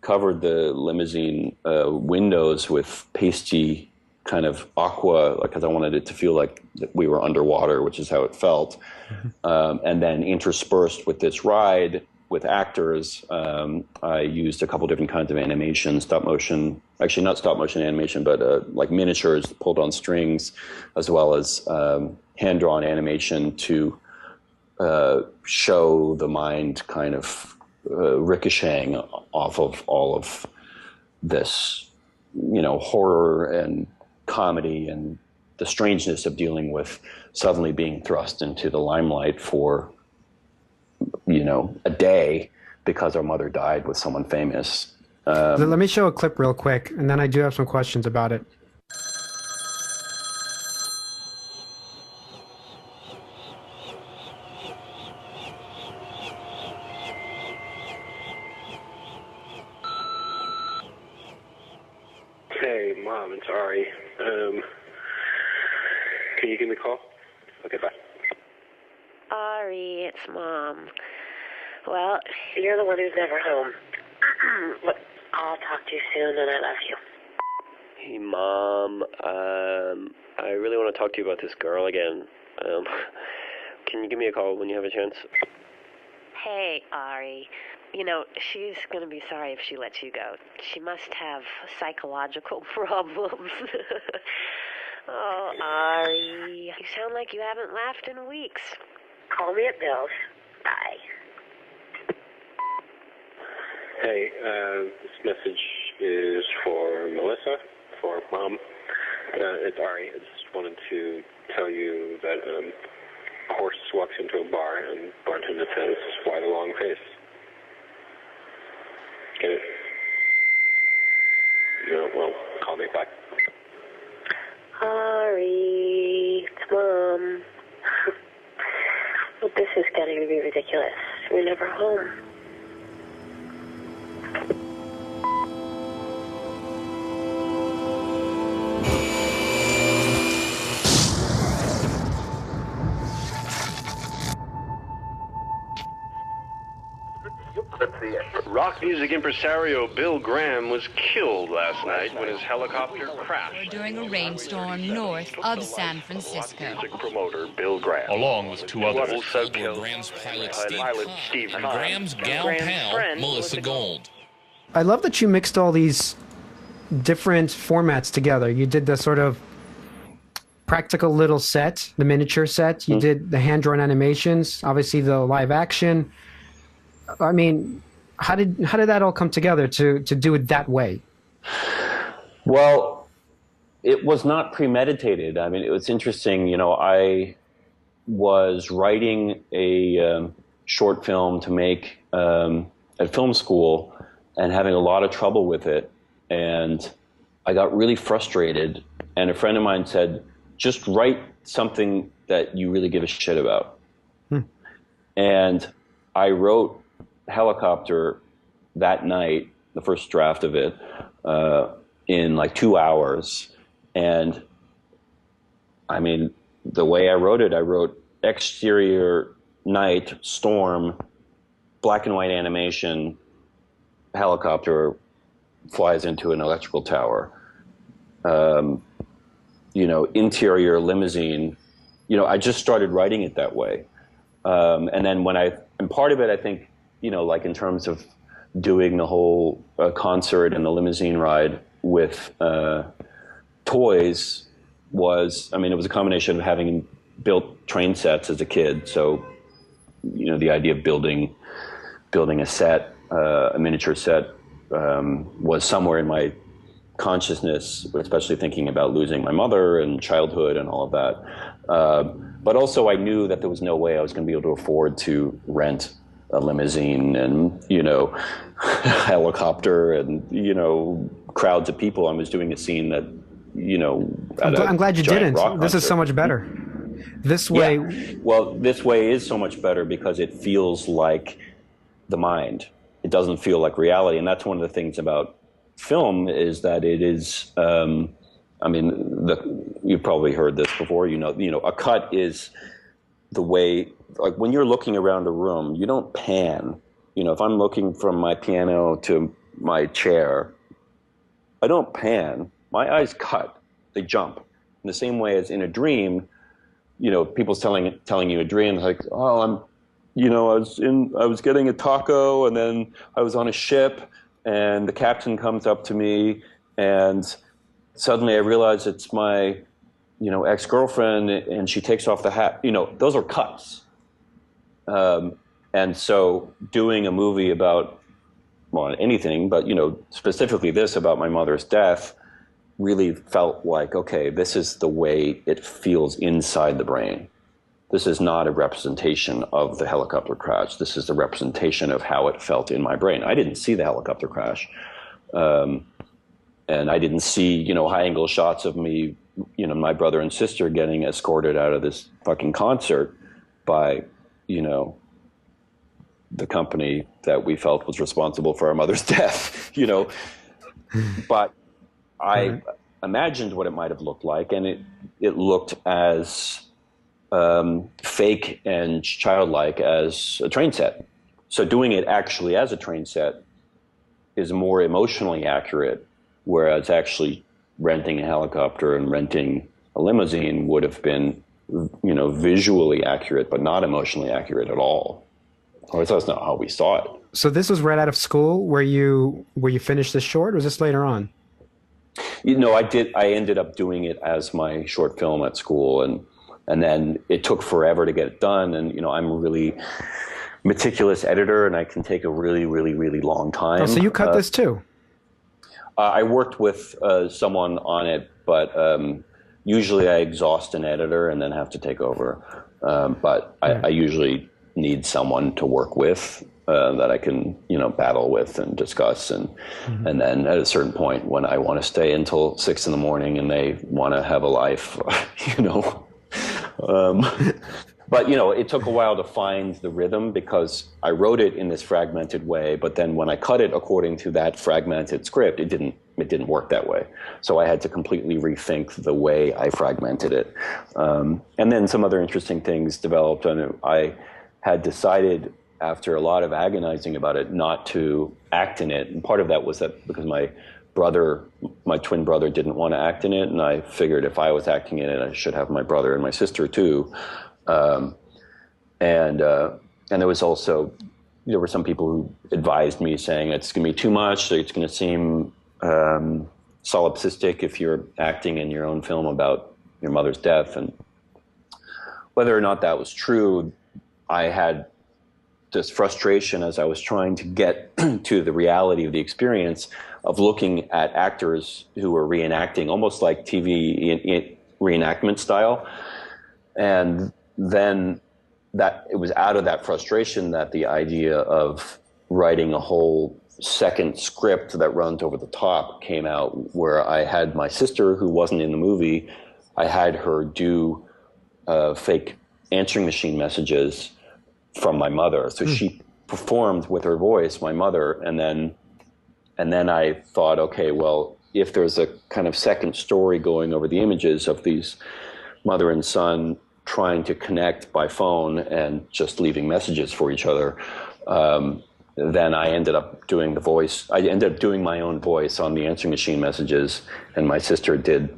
the limousine windows with pasty kind of aqua, because I wanted it to feel like we were underwater, which is how it felt. And then interspersed with this ride with actors, I used a couple different kinds of animation, stop motion, actually not stop motion animation, but like miniatures pulled on strings, as well as hand-drawn animation to show the mind kind of ricocheting off of all of this, horror and comedy and the strangeness of dealing with suddenly being thrust into the limelight for, a day because our mother died with someone famous. Let me show a clip real quick, and then I do have some questions about it. Hey, Mom, it's Ari. Can you give me a call? Okay, bye. Ari, it's Mom. Well, you're the one who's never home. Look, I'll talk to you soon, and I love you. Hey, Mom. I really want to talk to you about this girl again. Can you give me a call when you have a chance? Hey, Ari. She's going to be sorry if she lets you go. She must have psychological problems. Oh, Ari. You sound like you haven't laughed in weeks. Call me at Bill's. Bye. Hey, this message is for Melissa, for Mom. It's Ari. I just wanted to tell you that a horse walks into a bar and bartender says, "Why the long face?" Get it? No, well, call me back. Ari, it's Mom. Well, this is getting to be ridiculous. You're never home. Rock music impresario Bill Graham was killed last night when his helicopter crashed. During a rainstorm north of San Francisco. Music promoter Bill Graham. Along with two others. Also were killed Graham's pilot Steve and Kahn. Graham's gal pal, Melissa Gold. I love that you mixed all these different formats together. You did the sort of practical little set, the miniature set. You did the hand-drawn animations, obviously the live action. I mean, how did that all come together to do it that way? Well, it was not premeditated. I mean, it was interesting. You know, I was writing a short film to make at film school and having a lot of trouble with it. And I got really frustrated. And a friend of mine said, just write something that you really give a shit about. And I wrote Helicopter that night, the first draft of it, in like 2 hours. And I mean, the way I wrote exterior, night, storm, black and white animation, helicopter flies into an electrical tower. You know, interior limousine. You know, I just started writing it that way. And then and part of it, I think, you know, like in terms of doing the whole concert and the limousine ride with toys was, I mean, it was a combination of having built train sets as a kid. So, you know, the idea of building a set, a miniature set, was somewhere in my consciousness, especially thinking about losing my mother and childhood and all of that. But also I knew that there was no way I was going to be able to afford to rent a limousine and, you know, helicopter and, you know, crowds of people. I was doing a scene that, you know, I'm glad you didn't. This is so much better. This way. Yeah. Well, this way is so much better because it feels like the mind. It doesn't feel like reality. And that's one of the things about film is that it is, I mean, you've probably heard this before, you know, a cut is the way, like when you're looking around a room, you don't pan. You know, if I'm looking from my piano to my chair, I don't pan. My eyes cut. They jump. In the same way as in a dream, you know, people's telling you a dream, like, oh, I was getting a taco and then I was on a ship and the captain comes up to me and suddenly I realize it's my, you know, ex-girlfriend and she takes off the hat. You know, those are cuts. And so doing a movie about, well, anything, but, you know, specifically this about my mother's death really felt like, okay, this is the way it feels inside the brain. This is not a representation of the helicopter crash. This is the representation of how it felt in my brain. I didn't see the helicopter crash. And I didn't see, you know, high angle shots of me, you know, my brother and sister getting escorted out of this fucking concert by, you know, the company that we felt was responsible for our mother's death, you know. But I imagined what it might have looked like, and it looked as fake and childlike as a train set. So doing it actually as a train set is more emotionally accurate, whereas actually renting a helicopter and renting a limousine would have been, you know, visually accurate, but not emotionally accurate at all. Or at least that's not how we saw it. So this was right out of school where you finished this short, or was this later on? You know, I ended up doing it as my short film at school, and then it took forever to get it done. And, you know, I'm a really meticulous editor and I can take a really, really, really long time. Oh, so you cut this too? I worked with someone on it, but usually I exhaust an editor and then have to take over. But I usually need someone to work with that I can, battle with and discuss. And then at a certain point when I want to stay until 6 a.m. and they want to have a life, But, it took a while to find the rhythm because I wrote it in this fragmented way. But then when I cut it according to that fragmented script, it didn't work that way. So I had to completely rethink the way I fragmented it. And then some other interesting things developed. And I had decided after a lot of agonizing about it not to act in it. And part of that was that because my twin brother didn't want to act in it. And I figured if I was acting in it, I should have my brother and my sister too. And there was also, there were some people who advised me saying it's going to be too much. It's going to seem solipsistic if you're acting in your own film about your mother's death. And whether or not that was true, I had this frustration as I was trying to get to the reality of the experience of looking at actors who were reenacting, almost like TV reenactment style. And then that it was out of that frustration that the idea of writing a whole second script that runs over the top came out, where I had my sister, who wasn't in the movie, I had her do fake answering machine messages from my mother. So she performed with her voice, my mother, and then I thought, okay, well, if there's a kind of second story going over the images of these mother and son trying to connect by phone and just leaving messages for each other, then I ended up doing the voice. I ended up doing my own voice on the answering machine messages, and my sister did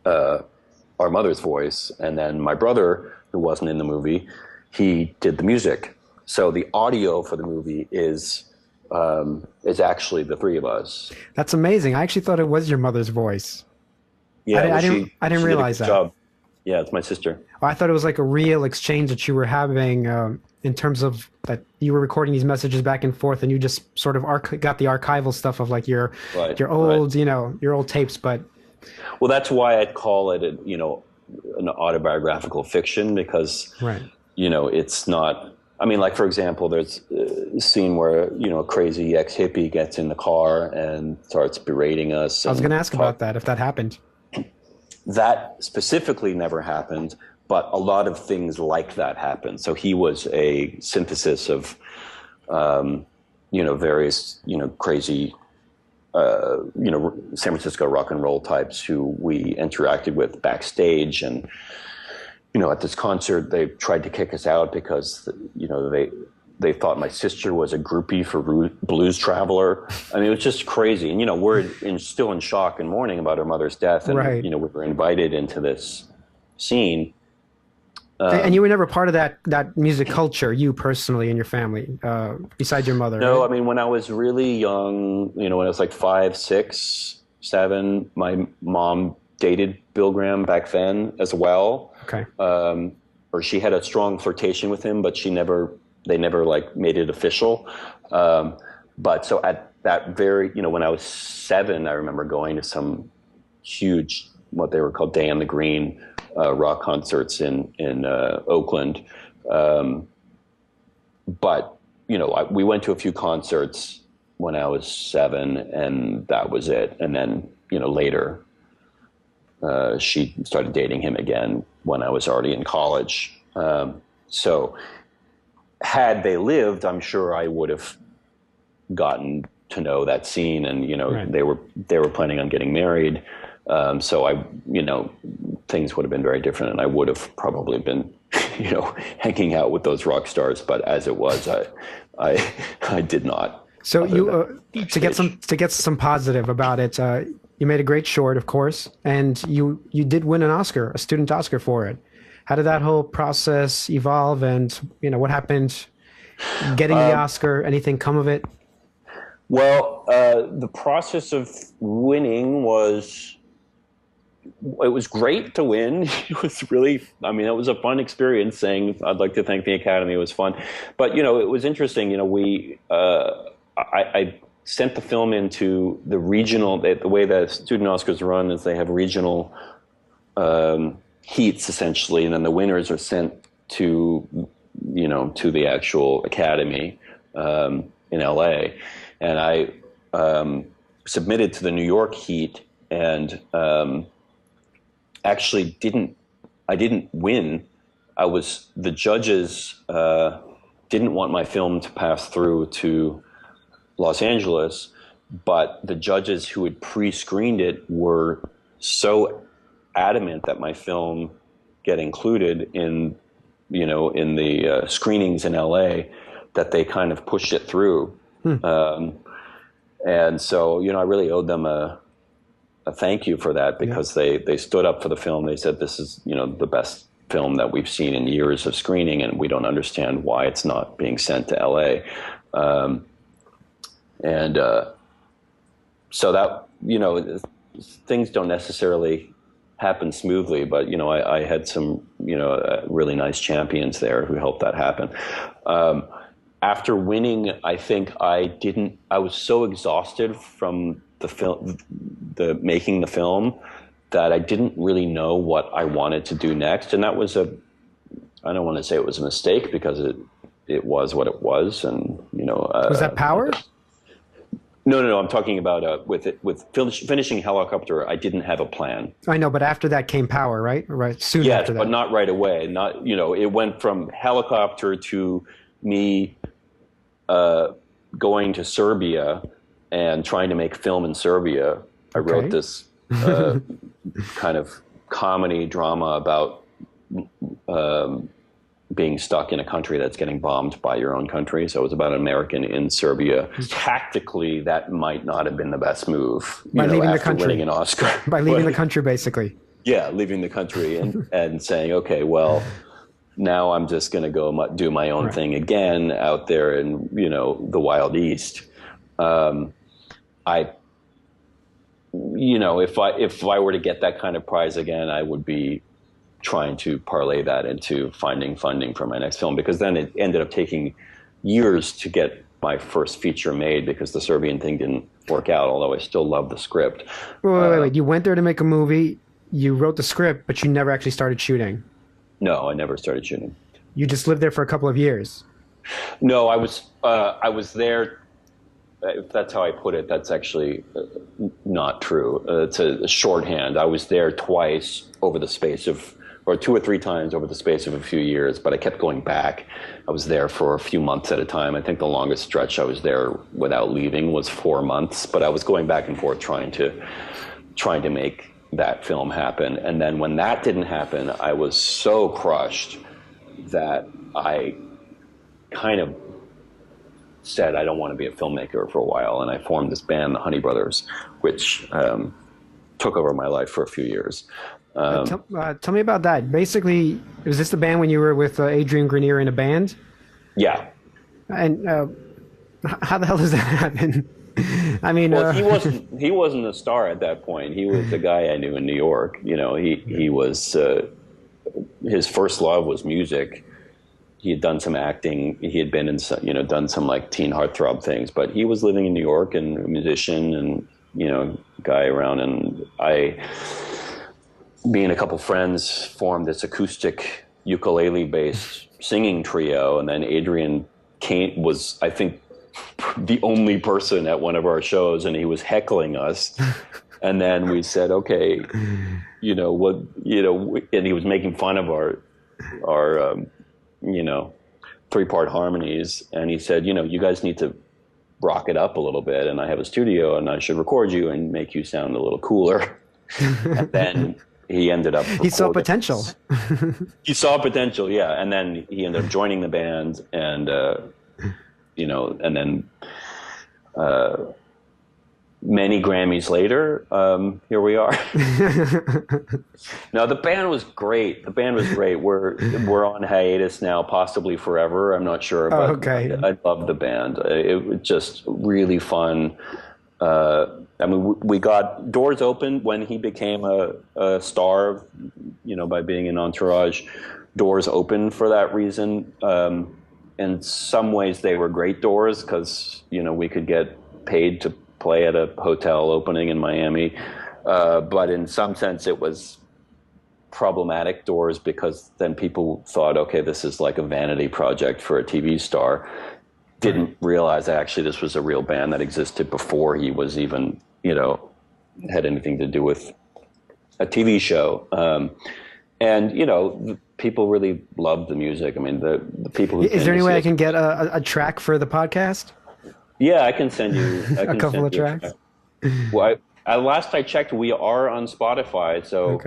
our mother's voice, and then my brother, who wasn't in the movie, he did the music. So the audio for the movie is actually the three of us. That's amazing. I actually thought it was your mother's voice. Yeah, I didn't realize that. Job. Yeah, it's my sister. I thought it was like a real exchange that you were having in terms of that you were recording these messages back and forth, and you just sort of got the archival stuff of like your old, your old tapes. But well, that's why I'd call it, an autobiographical fiction, because it's not. I mean, like for example, there's a scene where a crazy ex-hippie gets in the car and starts berating us. I was going to ask about that, if that happened. That specifically never happened, but a lot of things like that happened. So he was a synthesis of, various, crazy, San Francisco rock and roll types who we interacted with backstage. And, at this concert, they tried to kick us out because, they thought my sister was a groupie for Blues Traveler. I mean, it was just crazy. And, we're still in shock and mourning about her mother's death. And, we were invited into this scene. And you were never part of that music culture, you personally and your family, besides your mother? No, right? I mean, when I was really young, when I was like 5, 6, 7, my mom dated Bill Graham back then as well. Okay. Or she had a strong flirtation with him, but they never like made it official. But so at that very, when I was 7, I remember going to some huge, what they were called Day on the Green rock concerts in Oakland. But, we went to a few concerts when I was 7, and that was it. And then, later, she started dating him again when I was already in college. So had they lived, I'm sure I would have gotten to know that scene, and they were planning on getting married. So I, things would have been very different, and I would have probably been, hanging out with those rock stars. But as it was, I did not. So you to get some positive about it. You made a great short, of course, and you did win an Oscar, a student Oscar for it. How did that whole process evolve, and what happened getting the Oscar? Anything come of it? Well, the process of winning was great to win. It was really, it was a fun experience. Saying I'd like to thank the Academy, it was fun, but it was interesting. I sent the film into the regional. The way that student Oscars run is they have regional heats essentially, and then the winners are sent to the actual Academy in LA. And I submitted to the New York heat, and actually I didn't win. The judges didn't want my film to pass through to Los Angeles, but the judges who had pre-screened it were so adamant that my film get included in the screenings in LA that they kind of pushed it through. And so, I really owed them a thank you for that, because they stood up for the film. They said, this is, the best film that we've seen in years of screening, and we don't understand why it's not being sent to LA. So that, things don't necessarily happen smoothly, but, I had some, really nice champions there who helped that happen. After winning, I think I was so exhausted from the film, making the film, that I didn't really know what I wanted to do next. And that was I don't want to say it was a mistake, because it was what it was. And, was that Power? No. I'm talking about with finishing Helicopter. I didn't have a plan. I know, but after that came Power, right? Right, soon after that. But not right away. Not it went from Helicopter to me going to Serbia and trying to make film in Serbia. I wrote this kind of comedy drama about being stuck in a country that's getting bombed by your own country. So it was about an American in Serbia. Tactically, that might not have been the best move. By leaving the country. Winning an Oscar. By leaving the country, basically. Yeah, leaving the country and saying, okay, well, now I'm just going to go do my own thing again out there in, the Wild East. If I were to get that kind of prize again, I would be trying to parlay that into finding funding for my next film, because then it ended up taking years to get my first feature made, because the Serbian thing didn't work out, although I still love the script. Wait. You went there to make a movie, you wrote the script, but you never actually started shooting. No, I never started shooting. You just lived there for a couple of years. No, I was there. If that's how I put it, that's actually not true. It's a shorthand. I was there twice over the space of, or 2 or 3 times over the space of a few years, but I kept going back. I was there for a few months at a time. I think the longest stretch I was there without leaving was 4 months, but I was going back and forth trying to make that film happen. And then when that didn't happen, I was so crushed that I kind of said I don't want to be a filmmaker for a while, and I formed this band, the Honey Brothers, which took over my life for a few years. Tell me about that. Basically, was this the band when you were with Adrian Grenier in a band? Yeah. And how the hell does that happen? I mean, well, he wasn't a star at that point. He was the guy I knew in New York. He was his first love was music. He had done some acting. He had been in some, done some like teen heartthrob things, but he was living in New York and a musician and, guy around. And me and a couple friends formed this acoustic ukulele-based singing trio. And then Adrian was, I think, the only person at one of our shows, and he was heckling us. And then we said, okay, and he was making fun of our 3-part harmonies. And he said, you guys need to rock it up a little bit. And I have a studio and I should record you and make you sound a little cooler. And then he ended up, he saw potential. He saw potential. Yeah. And then he ended up joining the band and, and then, many Grammys later, here we are. No, the band was great. We're on hiatus now, possibly forever. I'm not sure, but okay. I love the band. It was just really fun. We got doors open when he became a star, by being in Entourage. Doors open for that reason. In some ways, they were great doors because we could get paid to play at a hotel opening in Miami. But in some sense, it was problematic doors because then people thought, okay, this is like a vanity project for a TV star. Didn't realize actually this was a real band that existed before he was even, had anything to do with a TV show. And, people really loved the music. I mean, the people who... Is there any way I can get a track for the podcast? Yeah, I can send you... a couple of tracks? Well, last I checked, we are on Spotify, so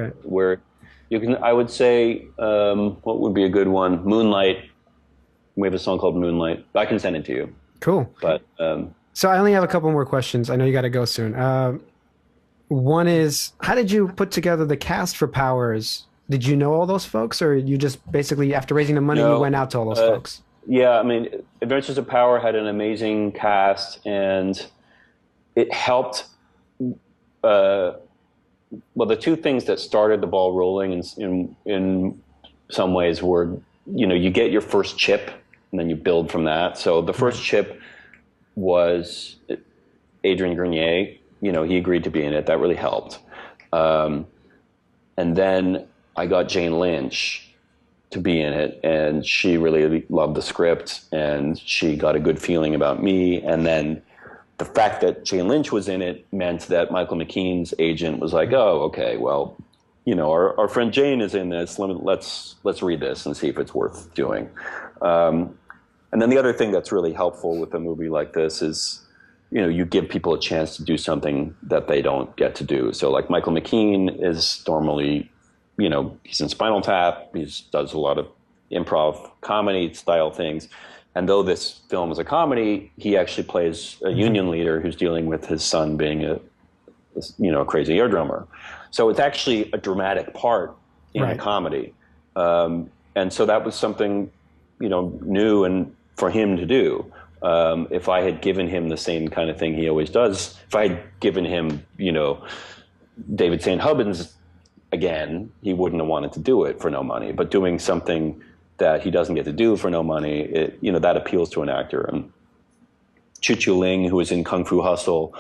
I would say, what would be a good one? Moonlight. We have a song called Moonlight. I can send it to you. Cool. But so I only have a couple more questions. I know you got to go soon. One is, how did you put together the cast for Powers? Did you know all those folks, or you just basically, after raising the money, you went out to all those folks? Yeah, I mean, Adventures of Power had an amazing cast, and it helped. Well, the two things that started the ball rolling in some ways were, you get your first chip, and then you build from that. So the first chip was Adrian Grenier. He agreed to be in it. That really helped. And then I got Jane Lynch to be in it, and she really loved the script, and she got a good feeling about me. And then the fact that Jane Lynch was in it meant that Michael McKean's agent was like, oh, okay, well, our friend Jane is in this. Let's read this and see if it's worth doing. And then the other thing that's really helpful with a movie like this is, you give people a chance to do something that they don't get to do. So like Michael McKean is normally, he's in Spinal Tap. He does a lot of improv comedy style things. And though this film is a comedy, he actually plays a union leader who's dealing with his son being a crazy air drummer. So it's actually a dramatic part in a comedy. And so that was something, new and for him to do. If I had given him the same kind of thing he always does, if I had given him, David St. Hubbins again, he wouldn't have wanted to do it for no money. But doing something that he doesn't get to do for no money, that appeals to an actor. And Chu Chu Ling, who was in Kung Fu Hustle,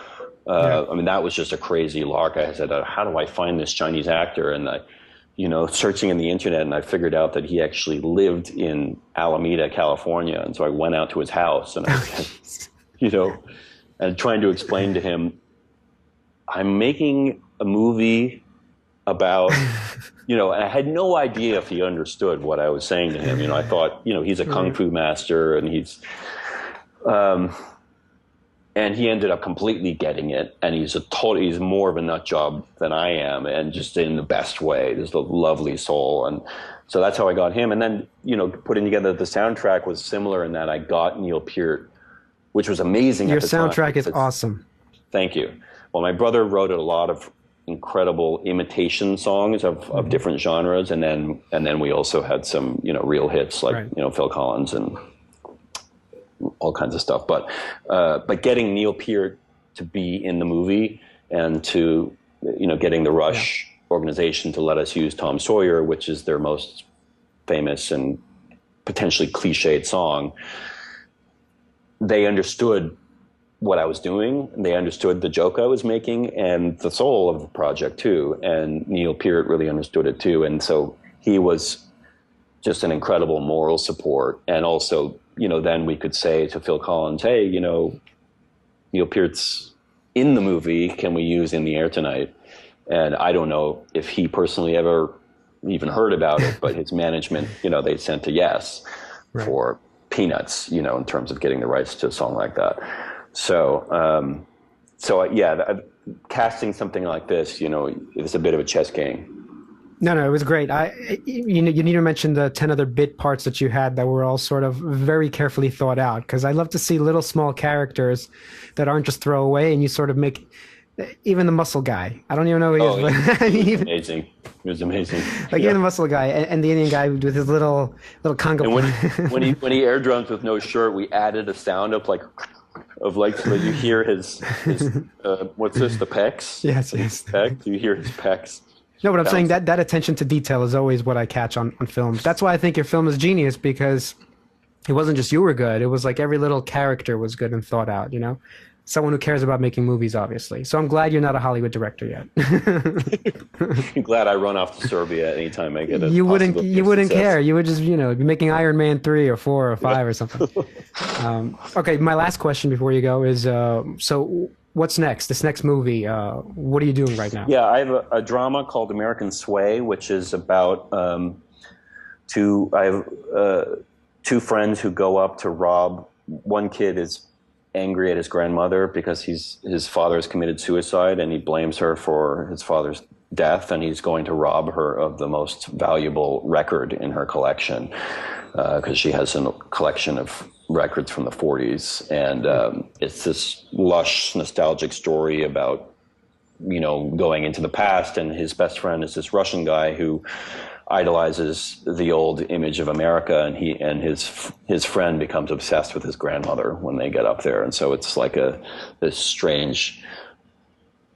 I mean, that was just a crazy lark. I said, how do I find this Chinese actor? And I, searching in the internet, and I figured out that he actually lived in Alameda, California. And so I went out to his house, and I, and trying to explain to him, I'm making a movie about, and I had no idea if he understood what I was saying to him. I thought, he's a kung fu master, and he's he ended up completely getting it, and he's more of a nut job than I am, and just in the best way. There's a lovely soul, and so that's how I got him. And then, putting together the soundtrack was similar in that I got Neil Peart, which was amazing. Your soundtrack is awesome. Thank you. Well, my brother wrote a lot of incredible imitation songs of different genres, and then we also had some real hits like Phil Collins and all kinds of stuff. But getting Neil Peart to be in the movie, and to getting the Rush organization to let us use Tom Sawyer, which is their most famous and potentially cliched song, they understood what I was doing. They understood the joke I was making and the soul of the project too. And Neil Peart really understood it too. And so he was just an incredible moral support. And also, then we could say to Phil Collins, hey, Neil Peart's in the movie. Can we use In the Air Tonight? And I don't know if he personally ever even heard about it, but his management, they sent a yes for peanuts, in terms of getting the rights to a song like that. So, casting something like this, it's a bit of a chess game. No, it was great. You need to mention the 10 other bit parts that you had that were all sort of very carefully thought out, because I love to see little small characters that aren't just throwaway, and you sort of make even the muscle guy. I don't even know who he is. But he was amazing. He was amazing. Like even the muscle guy and the Indian guy with his little conga. And when he air drums with no shirt, we added a sound of like so that you hear his what's this? The pecs. Yes. Pecs. You hear his pecs. No, but I'm saying that attention to detail is always what I catch on films. That's why I think your film is genius, because it wasn't just you were good. It was like every little character was good and thought out, someone who cares about making movies, obviously. So I'm glad you're not a Hollywood director yet. I'm glad I run off to Serbia anytime I get a You wouldn't success. care. You would just, be making Iron Man 3 or 4 or 5 or something. Okay, my last question before you go is, so what's next? This next movie, what are you doing right now? Yeah, I have a drama called American Sway, which is about two friends who go up to rob. One kid is angry at his grandmother because his father has committed suicide, and he blames her for his father's death, and he's going to rob her of the most valuable record in her collection because she has a collection of records from the 40s, and it's this lush, nostalgic story about going into the past, and his best friend is this Russian guy who idolizes the old image of America, and his friend becomes obsessed with his grandmother when they get up there, and so it's like this strange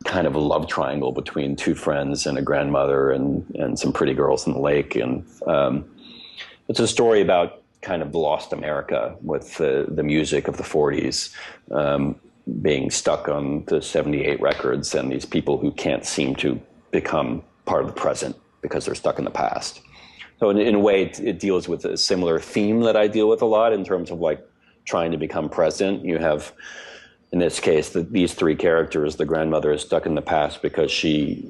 kind of a love triangle between two friends and a grandmother and some pretty girls in the lake, and it's a story about kind of lost America with the music of the 40s being stuck on the 78 records, and these people who can't seem to become part of the present because they're stuck in the past. So in a way, it deals with a similar theme that I deal with a lot in terms of like trying to become present. You have, in this case, these three characters. The grandmother is stuck in the past because she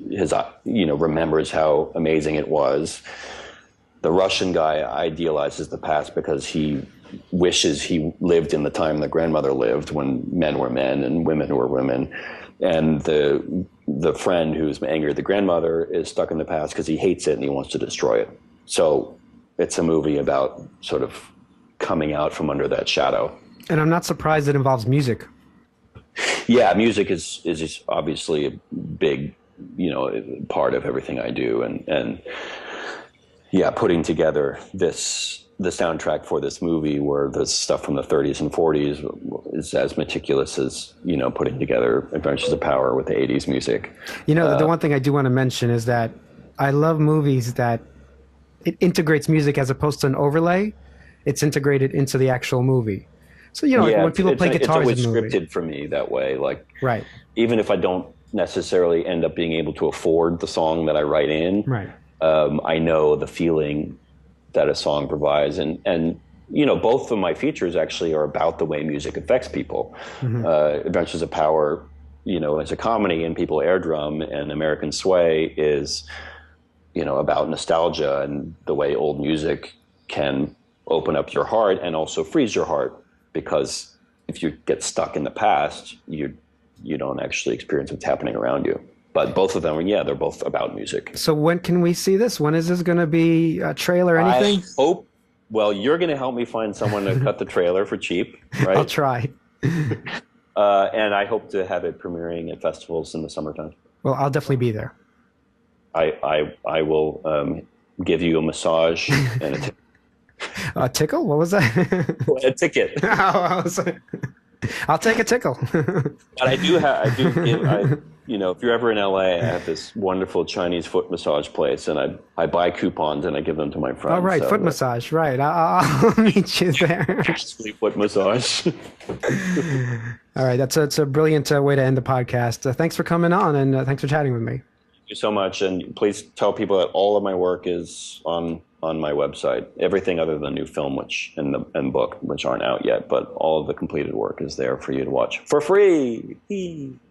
remembers how amazing it was. The Russian guy idealizes the past because he wishes he lived in the time the grandmother lived, when men were men and women were women. And the friend who's angry at the grandmother is stuck in the past because he hates it and he wants to destroy it. So it's a movie about sort of coming out from under that shadow. And I'm not surprised it involves music. Yeah, music is obviously a big, part of everything I do, and yeah, putting together the soundtrack for this movie, where the stuff from the 30s and 40s is as meticulous as putting together Adventures of Power with the 80s music. The one thing I do want to mention is that I love movies that it integrates music as opposed to an overlay. It's integrated into the actual movie. So when people play guitars it's in always movies, scripted for me that way. Like, right. Even if I don't necessarily end up being able to afford the song that I write in, right. I know the feeling that a song provides, and both of my features actually are about the way music affects people. Mm-hmm. Adventures of Power, is a comedy and people air drum, and American Sway is, about nostalgia and the way old music can open up your heart and also freeze your heart, because if you get stuck in the past, you don't actually experience what's happening around you. But both of them, they're both about music. So when can we see this? When is this going to be a trailer, anything? I hope, you're going to help me find someone to cut the trailer for cheap, right? I'll try. And I hope to have it premiering at festivals in the summertime. Well, I'll definitely be there. I will give you a massage and a ticket. A tickle? What was that? A ticket. I'll take a tickle. But I do give, if you're ever in LA, I have this wonderful Chinese foot massage place, and I buy coupons and I give them to my friends. Oh, right, foot massage, right. I'll meet you there. Foot massage. All right, that's a brilliant way to end the podcast. Thanks for coming on, and thanks for chatting with me. Thank you so much, and please tell people that all of my work is on my website. Everything other than the new film and book, which aren't out yet, but all of the completed work is there for you to watch for free.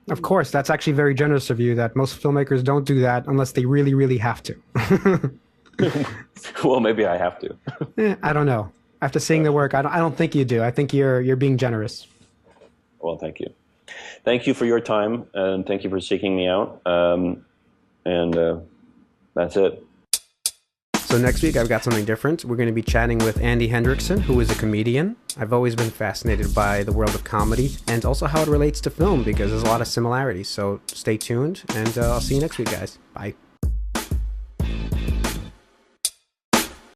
Of course, that's actually very generous of you. That most filmmakers don't do that unless they really, really have to. Well, maybe I have to. I don't know. After seeing the work, I don't think you do. I think you're being generous. Well, thank you. Thank you for your time, and thank you for seeking me out. And that's it. So next week, I've got something different. We're going to be chatting with Andy Hendrickson, who is a comedian. I've always been fascinated by the world of comedy and also how it relates to film, because there's a lot of similarities. So stay tuned, and I'll see you next week, guys. Bye.